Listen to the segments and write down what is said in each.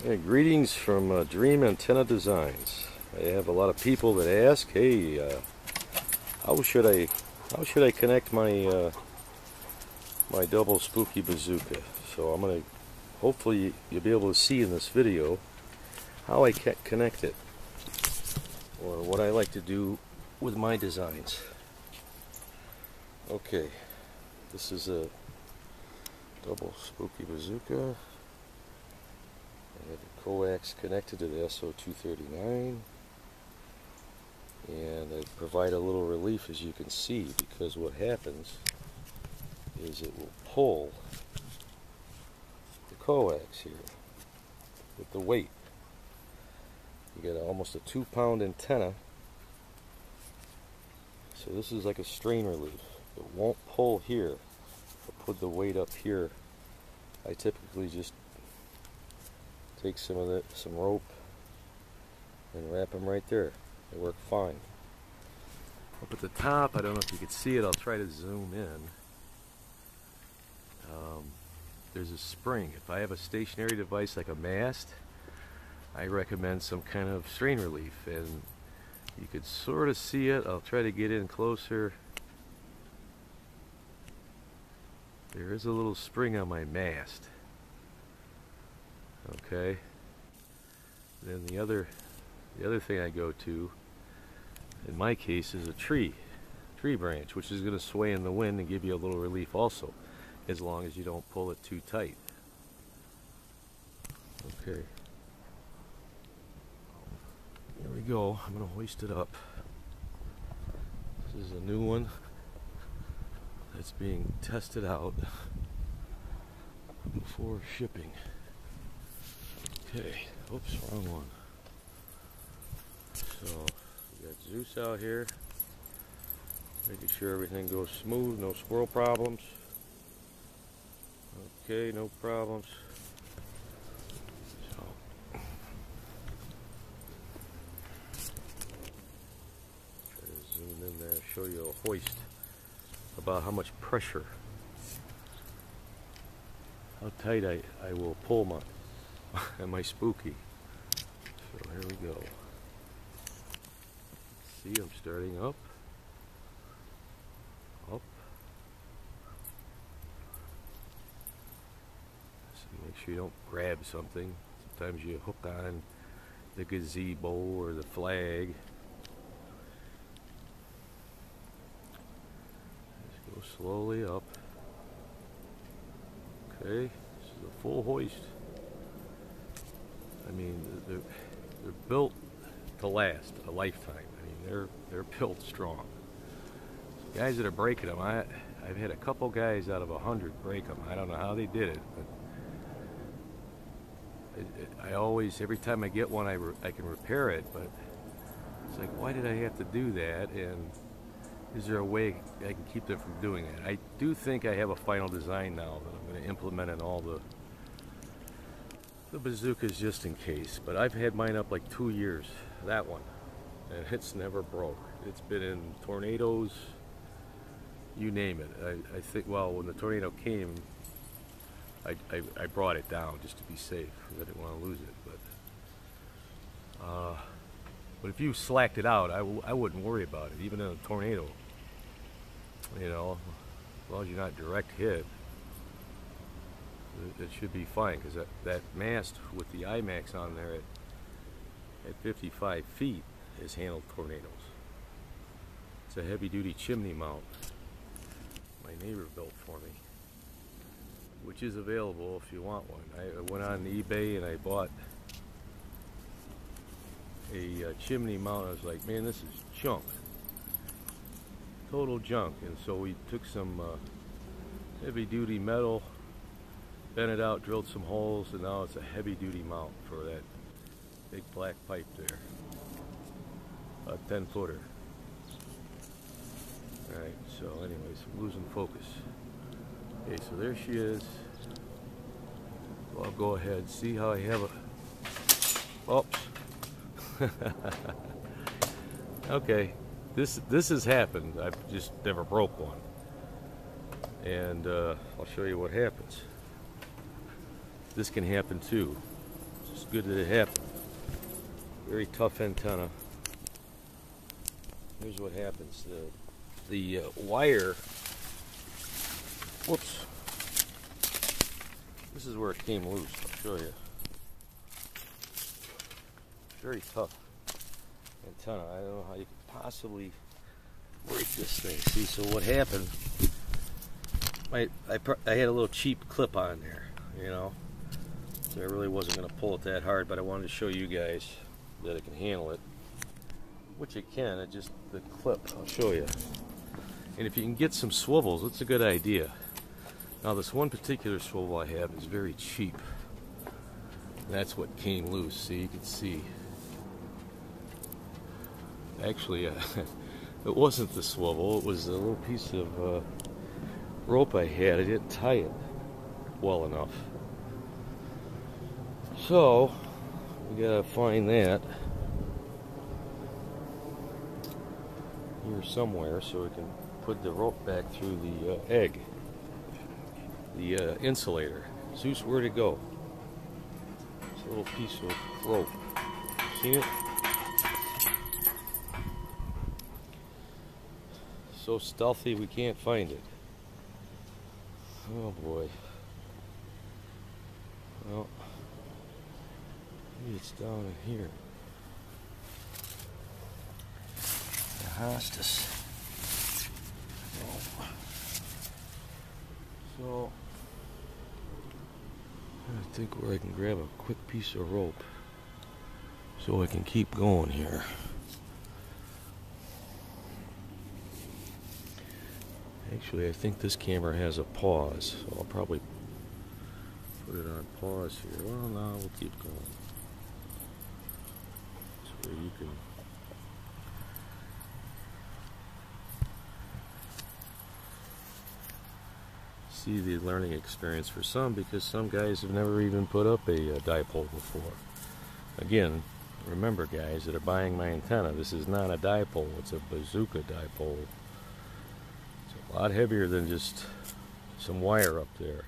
Yeah, greetings from Dream Antenna Designs. I have a lot of people that ask, "Hey, how should I connect my my double Spooky Bazooka?" So I'm gonna, hopefully you'll be able to see in this video how I connect it, or what I like to do with my designs. Okay, this is a double Spooky Bazooka. I have the coax connected to the SO239, and I provide a little relief, as you can see, because what happens is it will pull the coax here with the weight. You get almost a 2-pound antenna, so this is like a strain relief. It won't pull here. I'll put the weight up here. I typically just take some rope and wrap them right there. They work fine. Up at the top, I don't know if you can see it, I'll try to zoom in. There's a spring. If I have a stationary device like a mast, I recommend some kind of strain relief, and you could sort of see it. I'll try to get in closer. There is a little spring on my mast. Okay. Then the other thing I go to, in my case, is a tree branch, which is going to sway in the wind and give you a little relief also, as long as you don't pull it too tight. Okay. There we go. I'm going to hoist it up. This is a new one that's being tested out before shipping. Okay, oops, wrong one. So, we got Zeus out here, making sure everything goes smooth, no squirrel problems. Okay, no problems. So, try to zoom in there, show you a hoist about how much pressure, how tight I will pull my Spooky. So here we go. See, I'm starting up. So make sure you don't grab something. Sometimes you hook on the gazebo or the flag. Just go slowly up. Okay, this is a full hoist. I mean, they're built to last a lifetime. I mean, they're built strong. Guys that are breaking them, I've had a couple guys out of 100 break them. I don't know how they did it, but I always, every time I get one, I can repair it. But it's like, why did I have to do that? And is there a way I can keep them from doing that? I do think I have a final design now that I'm going to implement in all the bazookas, just in case. But I've had mine up like 2 years, that one, and it's never broke. It's been in tornadoes, you name it. I think, well, when the tornado came, I brought it down just to be safe, because I didn't want to lose it. But if you slacked it out, I wouldn't worry about it, even in a tornado. You know, as long as you're not direct hit, it should be fine, because that mast with the IMAX on there at 55 feet has handled tornadoes. It's a heavy-duty chimney mount my neighbor built for me, which is available if you want one. I went on eBay and I bought a chimney mount. I was like, man, this is junk, total junk. And so we took some heavy-duty metal, bent it out, drilled some holes, and now it's a heavy-duty mount for that big black pipe there. A 10-footer. Alright, so anyways, I'm losing focus. Okay, so there she is. So I'll go ahead, see how I have a... Oops. Okay, this has happened. I've just never broke one. And I'll show you what happens. This can happen too. It's good that it happened. Very tough antenna. Here's what happens. The wire, whoops, this is where it came loose. I'll show you. Very tough antenna. I don't know how you could possibly break this thing. See, so what happened, I had a little cheap clip on there, you know, so I really wasn't going to pull it that hard, but I wanted to show you guys that it can handle it, which it can. It just, the clip, I'll show you. And if you can get some swivels, it's a good idea. Now this one particular swivel I have is very cheap. That's what came loose. See, you can see. Actually, it wasn't the swivel. It was a little piece of rope I had. I didn't tie it well enough. So we gotta find that here somewhere so we can put the rope back through the egg, the insulator. Zeus, where'd it go? It's a little piece of rope. Seen it? So stealthy we can't find it. Oh boy. Well, maybe it's down in here. The hostess. Oh. So, I think where I can grab a quick piece of rope so I can keep going here. Actually, I think this camera has a pause, so I'll probably put it on pause here. Well, no, we'll keep going. So you can see the learning experience for some, because some guys have never even put up a dipole before. Again, remember guys that are buying my antenna, this is not a dipole, it's a Bazooka Dipole. It's a lot heavier than just some wire up there.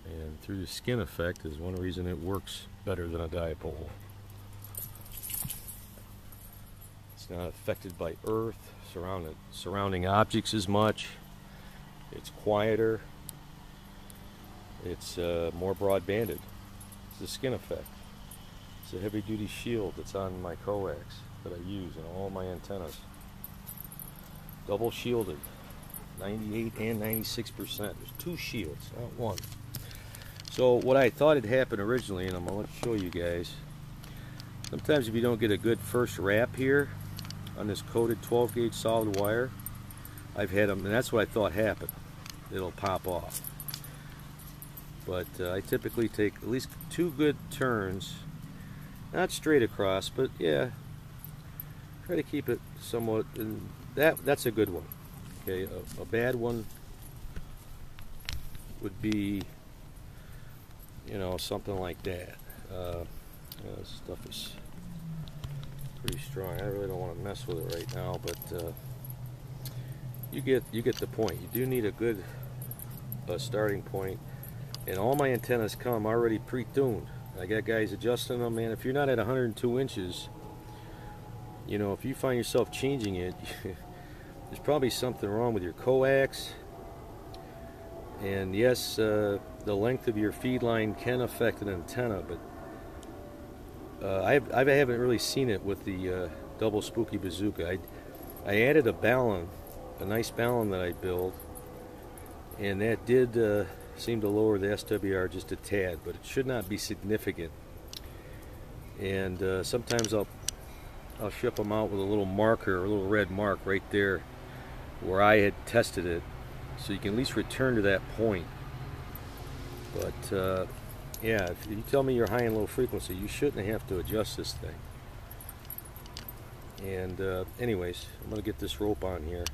And through the skin effect is one reason it works better than a dipole. It's not affected by earth, surrounding objects as much. It's quieter. It's more broad-banded. It's the skin effect. It's a heavy-duty shield that's on my coax that I use in all my antennas. Double shielded, 98 and 96%. There's two shields, not one. So what I thought had happened originally, and I'm going to show you guys, sometimes if you don't get a good first wrap here on this coated 12-gauge solid wire, I've had them, and that's what I thought happened. It'll pop off. But I typically take at least 2 good turns, not straight across, but yeah, try to keep it somewhat, and that's a good one. Okay, a bad one would be, you know, something like that. This stuff is pretty strong. I really don't want to mess with it right now, but you get the point. You do need a good starting point, and all my antennas come already pre-tuned. I got guys adjusting them, man. If you're not at 102 inches, you know, if you find yourself changing it, there's probably something wrong with your coax. And yes, the length of your feed line can affect an antenna, but I haven't really seen it with the double Spooky Bazooka. I added a balun, a nice balun that I built, and that did seem to lower the SWR just a tad, but it should not be significant. And sometimes I'll ship them out with a little marker, a little red mark right there where I had tested it, so you can at least return to that point. But yeah, if you tell me you're high and low frequency, you shouldn't have to adjust this thing. And anyways, I'm going to get this rope on here,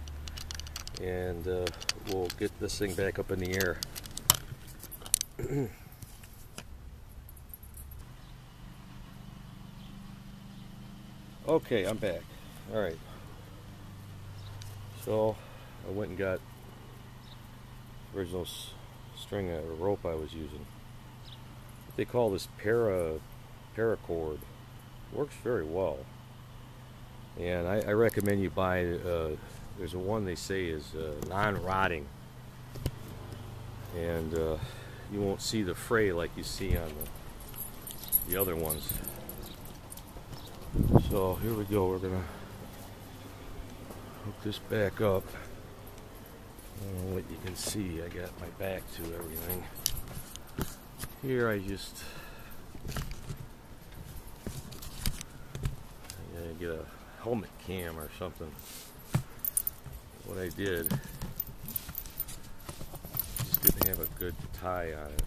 and we'll get this thing back up in the air. Okay, I'm back. Alright. So, I went and got the original string or rope I was using. they call this paracord. Works very well, and I recommend you buy. There's a one they say is non-rotting, and you won't see the fray like you see on the other ones. So here we go. We're gonna hook this back up. I don't know what you can see. I got my back to everything. Here I just get a helmet cam or something. What I did, just didn't have a good tie on it.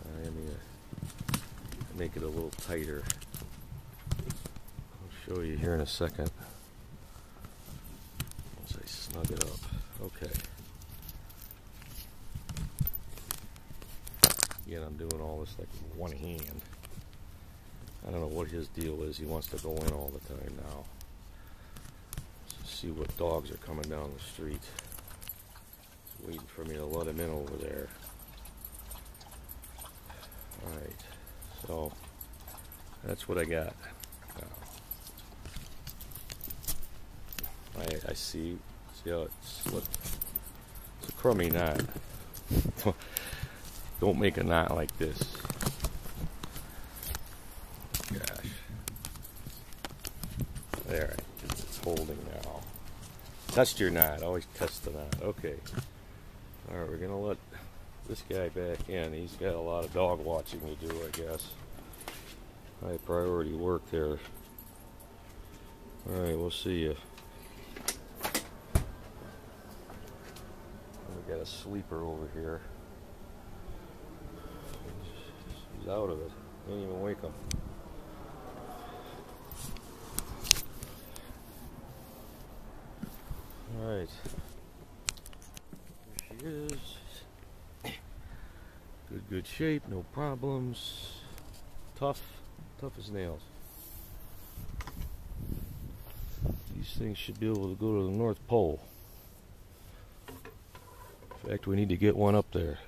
I need to make it a little tighter. I'll show you here in a second. Once I snug it up. Okay. Again, I'm doing all this like with one hand. I don't know what his deal is. He wants to go in all the time now. Let's see what dogs are coming down the street. He's waiting for me to let him in over there. Alright, so that's what I got. I see how it's a crummy knot. Don't make a knot like this. Gosh. There, it's holding now. Touched your knot. Always test the knot. Okay. Alright, we're going to let this guy back in. He's got a lot of dog watching to do, I guess. High priority work there. Alright, we'll see you. We got a sleeper over here. He's out of it. Can't even wake him. Alright. There she is. Good shape, no problems. Tough as nails. These things should be able to go to the North Pole. In fact, we need to get one up there.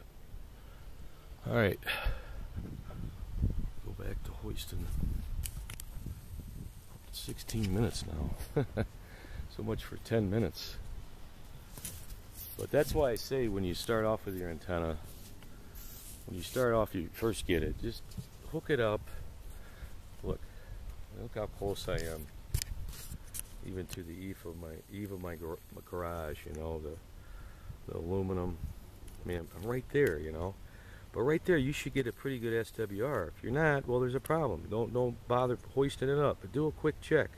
Alright. Go back to hoisting. 16 minutes now. So much for 10 minutes. But that's why I say when you start off with your antenna, when you start off, you first get it, just hook it up. Look how close I am, even to the eave of my garage. You know, the aluminum. I mean, I'm right there. You know, but right there, you should get a pretty good SWR. If you're not, well, there's a problem. Don't bother hoisting it up, but do a quick check.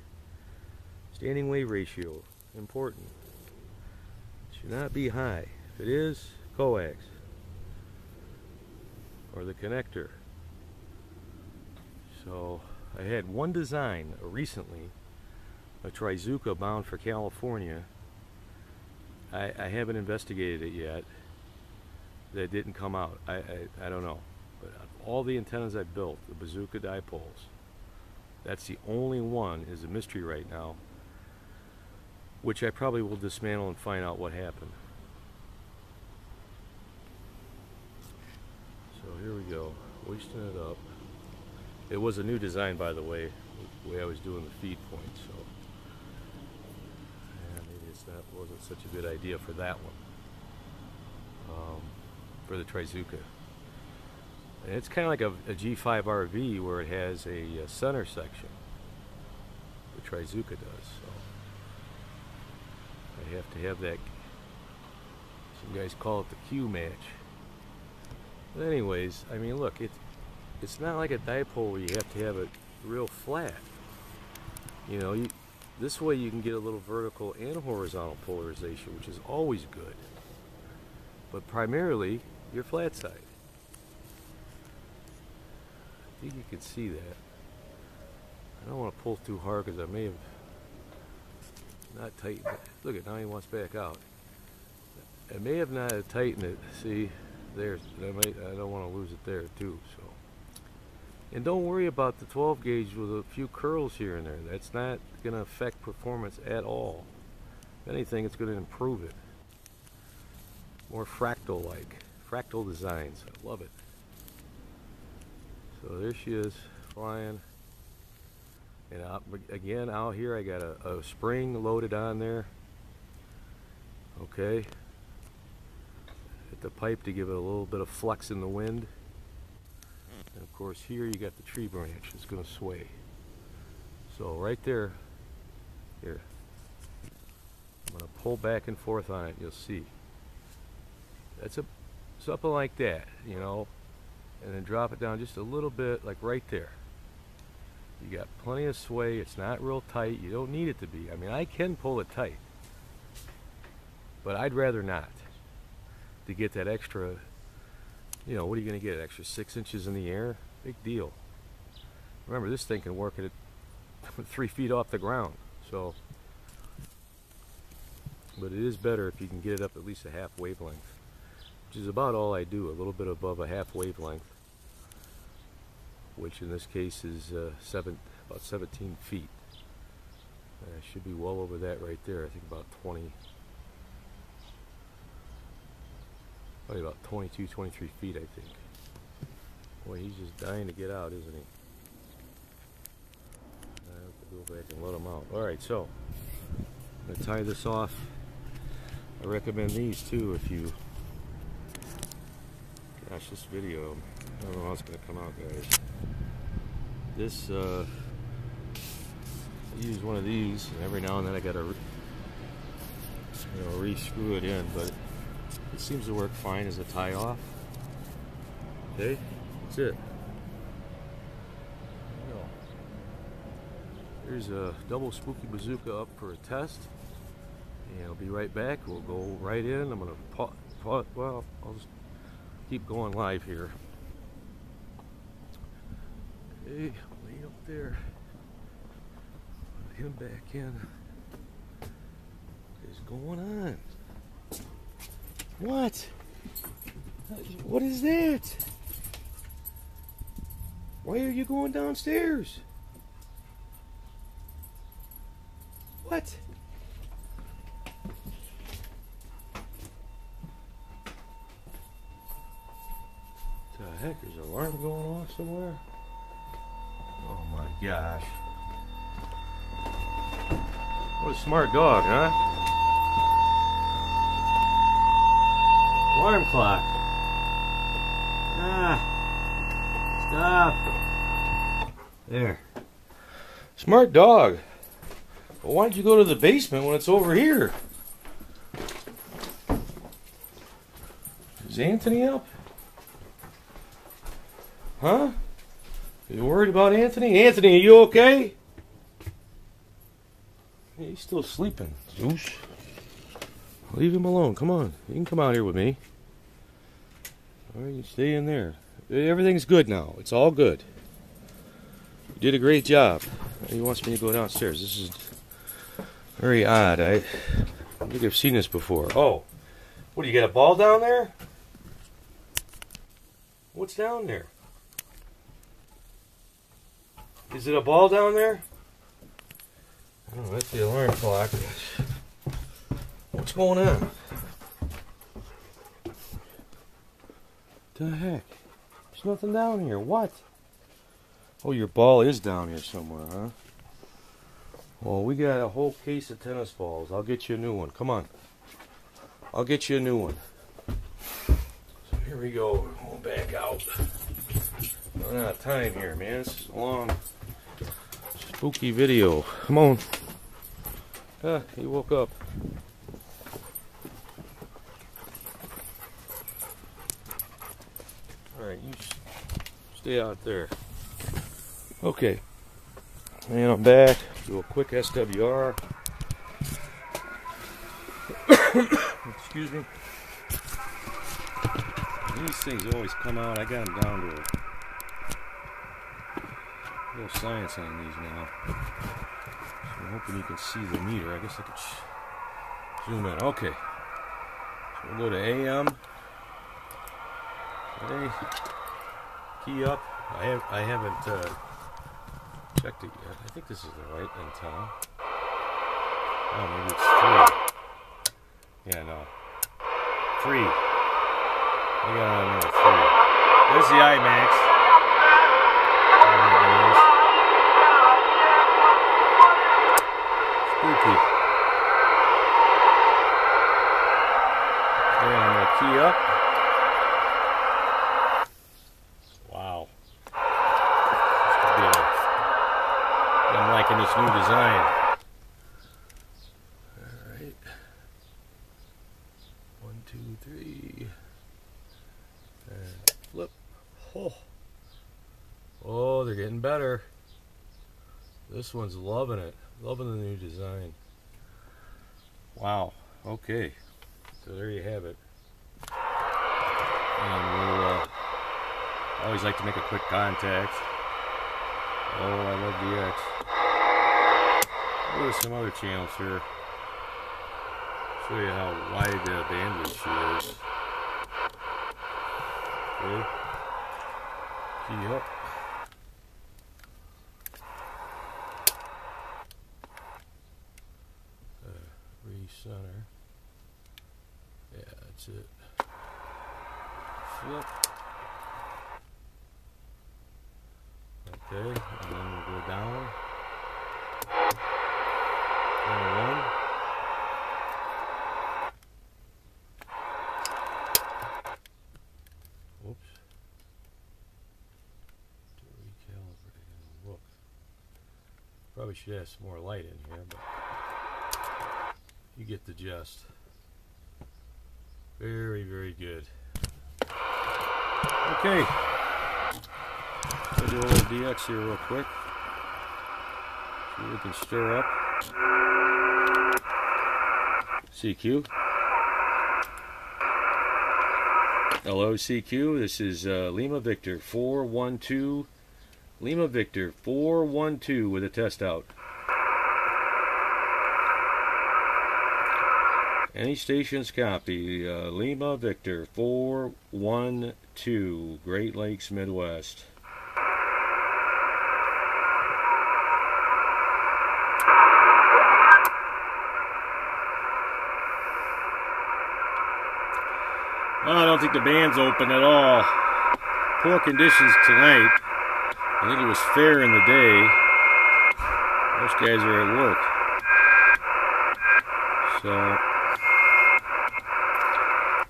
Standing wave ratio, important. It should not be high. If it is, coax or the connector. So I had one design recently, a Bazooka bound for California. I haven't investigated it yet. That didn't come out. I don't know. But all the antennas I built, the Bazooka Dipoles, that's the only one is a mystery right now, which I probably will dismantle and find out what happened. So here we go, hoisting it up. It was a new design, by the way I was doing the feed point, so yeah, maybe wasn't such a good idea for that one, for the Bazooka. And it's kind of like a G5 RV where it has a center section. The Bazooka does, so I have to have that. Some guys call it the Q match. But anyways, I mean, look, it's not like a dipole where you have to have it real flat. You know, this way you can get a little vertical and horizontal polarization, which is always good. But primarily, your flat side. I think you can see that. I don't want to pull too hard because I may have not tightened it. Look at now he wants back out. I may have not tightened it. See, there. I don't want to lose it there too. So, and don't worry about the 12 gauge with a few curls here and there. That's not going to affect performance at all. If anything, it's going to improve it. More fractal-like, fractal designs. I love it. So there she is, flying. And again, out here I got a spring loaded on there. Okay. Hit the pipe to give it a little bit of flex in the wind. And of course here you got the tree branch. It's going to sway. So right there, here, I'm going to pull back and forth on it. You'll see. That's something like that, you know. And then drop it down just a little bit, like right there. You got plenty of sway. It's not real tight. You don't need it to be. I mean, I can pull it tight, but I'd rather not, to get that extra, you know, what are you going to get, an extra 6 inches in the air? Big deal. Remember, this thing can work at 3 feet off the ground. So, but it is better if you can get it up at least a half wavelength, which is about all I do, a little bit above a half wavelength, which in this case is about 17 feet. I should be well over that right there. I think about 20, probably about 22, 23 feet, I think. Boy, he's just dying to get out, isn't he? I have to go back and let him out. Alright, so I'm going to tie this off. I recommend these too if you... Gosh, this video, I don't know how it's going to come out, guys. This, I use one of these, and every now and then I got to re-screw it in, but it seems to work fine as a tie-off. Okay, that's it. Here's a double Spooky Bazooka up for a test, and I'll be right back. We'll go right in. I'm going to well, I'll just keep going live here. Okay, way up there. Put him back in. What is going on? What? What is that? Why are you going downstairs? What? What the heck? Is an alarm going off somewhere? Oh my gosh. What a smart dog, huh? Alarm clock. Stop. There. Smart dog. But why don't you go to the basement when it's over here? Is Anthony up? Huh? Are you worried about Anthony? Anthony, are you okay? Yeah, he's still sleeping. Zeus. Leave him alone. Come on. You can come out here with me. Alright, you stay in there. Everything's good now. It's all good. You did a great job. He wants me to go downstairs. This is very odd. I think I've seen this before. Oh. What, do you got a ball down there? What's down there? Is it a ball down there? Oh, that's the alarm clock. What's going on? What the heck? There's nothing down here. What? Oh, your ball is down here somewhere, huh? Well, we got a whole case of tennis balls. I'll get you a new one. Come on. I'll get you a new one. So here we go. We'll back out. Running out of time here, man. This is a long, spooky video. Come on. Ah, he woke up. Alright, you stay out there. Okay. And I'm back. Do a quick SWR. Excuse me. These things always come out. I got them down to a little science on these now. So I'm hoping you can see the meter. I guess I could zoom in. Okay. So we'll go to AM. Okay. Key up. I haven't checked it yet. I think this is the right antenna. Oh, maybe it's 3. Yeah, no. 3. I got on there 3. There's the IMAX. Key up. Wow. I'm liking this new design. Alright. 1, 2, 3. And flip. Oh. Oh, they're getting better. This one's loving it. Loving the new design. Wow. Okay. So there you have it. And we'll, I always like to make a quick contact. Oh, I love DX. Go to some other channels here. Show you how wide the bandwidth she is. Okay. Key up. Recenter. Yeah, that's it. Flip. Okay, and then we'll go down. Number 1. Oops. To recalibrate and look. Probably should have some more light in here, but you get the gist. Very, very good. Okay. I'll do a little DX here real quick. See if we can stir up. CQ. Hello, CQ. This is Lima Victor 412. Lima Victor 412 with a test out. Any stations copy. Lima Victor 412, Great Lakes, Midwest. Well, I don't think the band's open at all. Poor conditions tonight. I think it was fair in the day. Most guys are at work. So,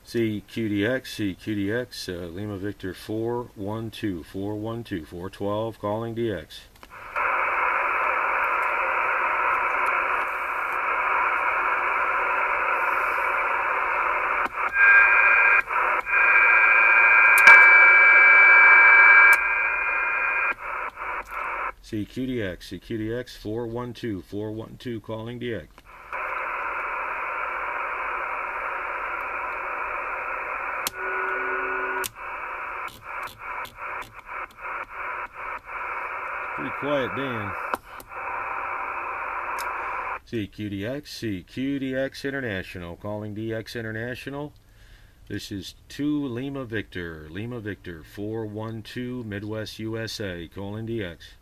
CQDX, Lima Victor 412, 412, calling DX. CQDX 412, calling DX. Pretty quiet band. CQDX International, calling DX International. This is 2 Lima Victor 412, Midwest USA, calling DX.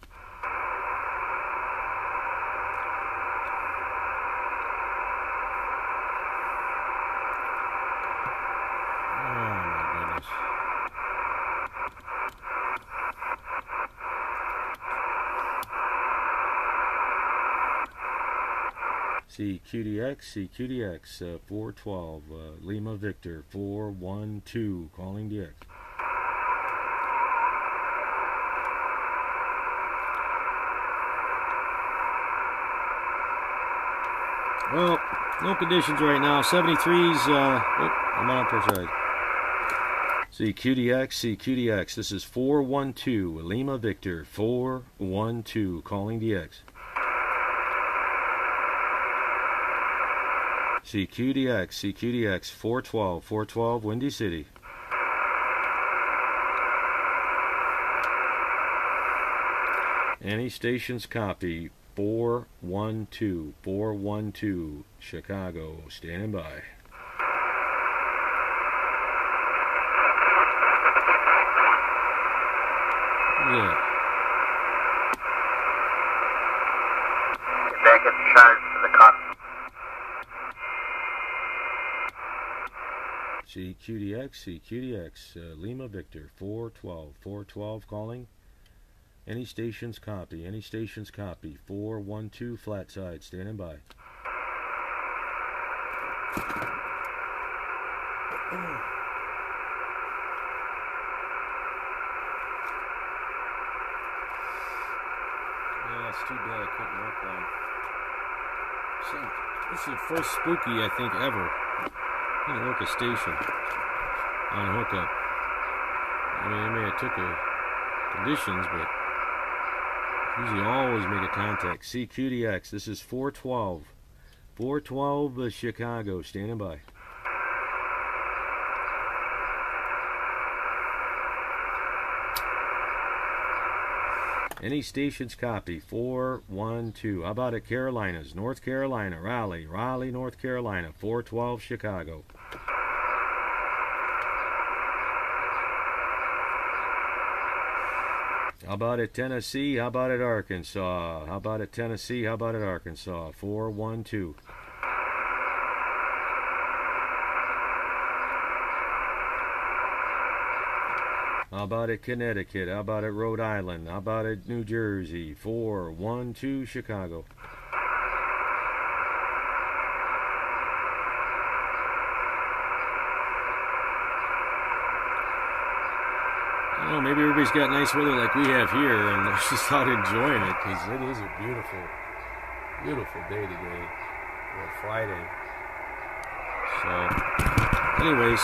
CQDX 412, Lima Victor 412, calling DX. Well, no conditions right now. 73's, I'm on upper side. CQDX, this is 412, Lima Victor 412, calling DX. CQDX 412, Windy City. Any stations copy. 412, Chicago, standing by. Yeah. Back at charge for the copy. CQDX, Lima Victor 412, calling. Any stations copy. 412, flat side, standing by. too bad I couldn't work one. This is the first Spooky, I think, ever. I didn't work a station on hookup. I mean, I may have took conditions, but usually always make a contact. CQDX, this is 412. 412 Chicago, standing by. Any stations copy, 412. How about at Carolinas? North Carolina, Raleigh, North Carolina, 412 Chicago. How about at Tennessee? How about at Arkansas? How about at Tennessee? How about at Arkansas? 412. How about at Connecticut? How about at Rhode Island? How about at New Jersey? 412 Chicago. I don't know, maybe everybody's got nice weather like we have here and they're just out enjoying it because it is a beautiful, beautiful day today. Or Friday. So, anyways,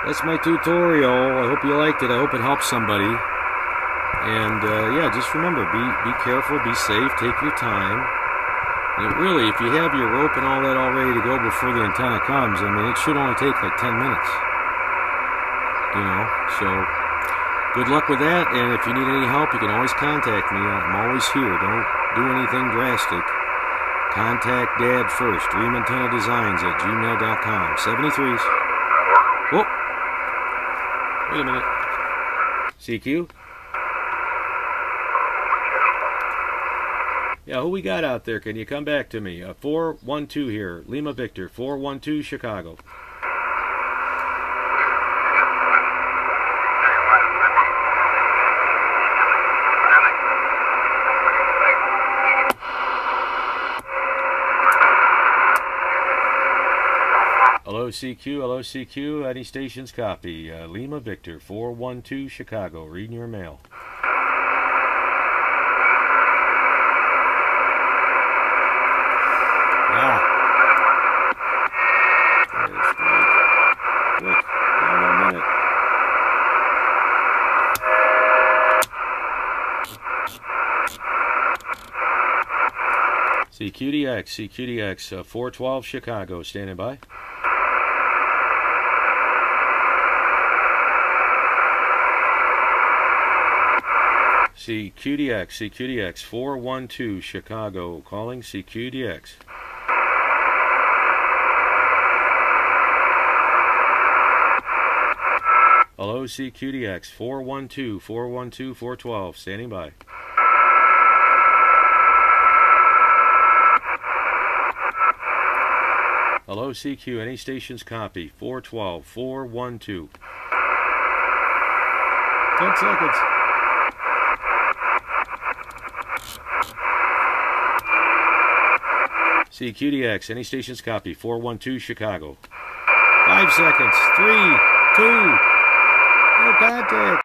that's my tutorial. I hope you liked it. I hope it helped somebody. And yeah, just remember, be careful, be safe, take your time. And really, if you have your rope and all that all ready to go before the antenna comes, I mean, it should only take like 10 minutes. You know, so good luck with that. And if you need any help, you can always contact me. I'm always here. Don't do anything drastic. Contact Dad first. DreamAntennaDesigns@gmail.com. 73s. Whoa. Wait a minute. CQ? Yeah, who we got out there? Can you come back to me? 412 here. Lima Victor. 412 Chicago. Hello CQ, any stations copy. Lima Victor, 412 Chicago, reading your mail. Quick, 1 minute. CQDX, 412 Chicago, standing by. CQDX, 412 Chicago, calling CQDX. Hello CQDX, 412, 412, standing by. Hello CQ, any stations copy, 412, 412. 10 seconds. CQDX, any stations copy, 412 Chicago. 5 seconds, 3, 2, no contact.